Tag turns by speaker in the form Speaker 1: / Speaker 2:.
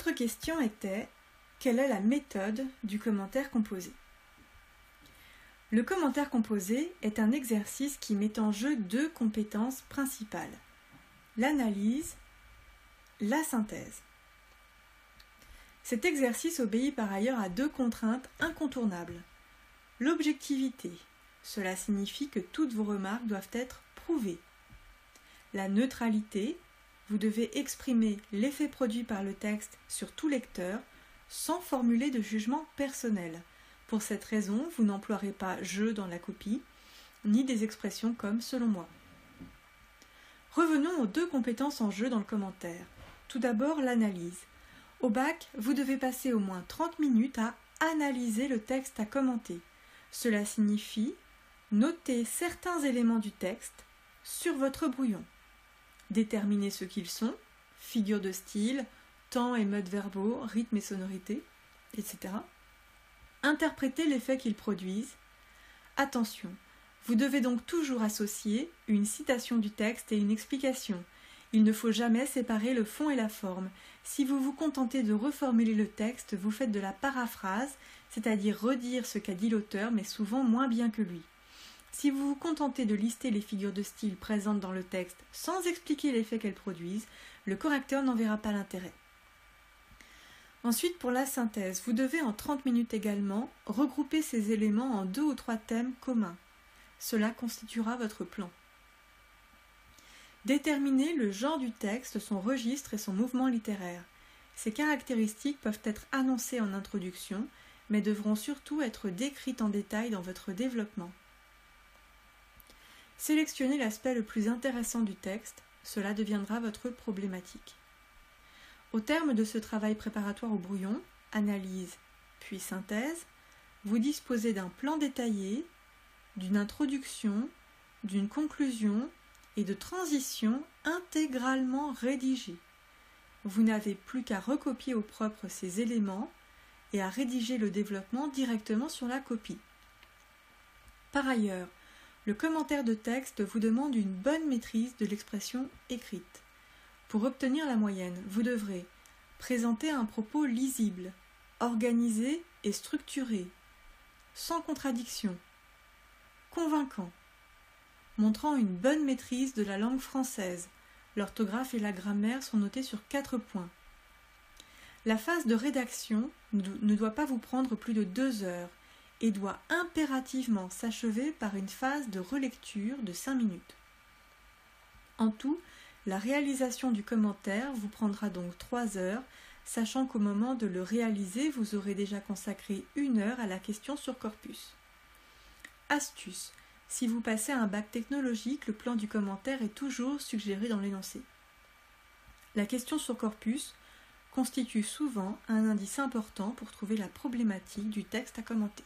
Speaker 1: L'autre question était: quelle est la méthode du commentaire composé? Le commentaire composé est un exercice qui met en jeu deux compétences principales: l'analyse, la synthèse. Cet exercice obéit par ailleurs à deux contraintes incontournables. L'objectivité, cela signifie que toutes vos remarques doivent être prouvées. La neutralité, vous devez exprimer l'effet produit par le texte sur tout lecteur sans formuler de jugement personnel. Pour cette raison, vous n'emploierez pas « je » dans la copie, ni des expressions comme « selon moi ». Revenons aux deux compétences en jeu dans le commentaire. Tout d'abord, l'analyse. Au bac, vous devez passer au moins 30 minutes à analyser le texte à commenter. Cela signifie noter certains éléments du texte sur votre brouillon. Déterminer ce qu'ils sont, figures de style, temps et modes verbaux, rythme et sonorité, etc. Interpréter l'effet qu'ils produisent. Attention, vous devez donc toujours associer une citation du texte et une explication. Il ne faut jamais séparer le fond et la forme. Si vous vous contentez de reformuler le texte, vous faites de la paraphrase, c'est-à-dire redire ce qu'a dit l'auteur, mais souvent moins bien que lui. Si vous vous contentez de lister les figures de style présentes dans le texte sans expliquer l'effet qu'elles produisent, le correcteur n'en verra pas l'intérêt. Ensuite, pour la synthèse, vous devez en 30 minutes également regrouper ces éléments en 2 ou 3 thèmes communs. Cela constituera votre plan. Déterminer le genre du texte, son registre et son mouvement littéraire. Ces caractéristiques peuvent être annoncées en introduction, mais devront surtout être décrites en détail dans votre développement. Sélectionnez l'aspect le plus intéressant du texte, cela deviendra votre problématique. Au terme de ce travail préparatoire au brouillon, analyse puis synthèse, vous disposez d'un plan détaillé, d'une introduction, d'une conclusion et de transition intégralement rédigés. Vous n'avez plus qu'à recopier au propre ces éléments et à rédiger le développement directement sur la copie. Par ailleurs, le commentaire de texte vous demande une bonne maîtrise de l'expression écrite. Pour obtenir la moyenne, vous devrez présenter un propos lisible, organisé et structuré, sans contradiction, convaincant, montrant une bonne maîtrise de la langue française. L'orthographe et la grammaire sont notés sur 4 points. La phase de rédaction ne doit pas vous prendre plus de 2 heures et doit impérativement s'achever par une phase de relecture de 5 minutes. En tout, la réalisation du commentaire vous prendra donc 3 heures, sachant qu'au moment de le réaliser, vous aurez déjà consacré 1 heure à la question sur corpus. Astuce: si vous passez à un bac technologique, le plan du commentaire est toujours suggéré dans l'énoncé. La question sur corpus constitue souvent un indice important pour trouver la problématique du texte à commenter.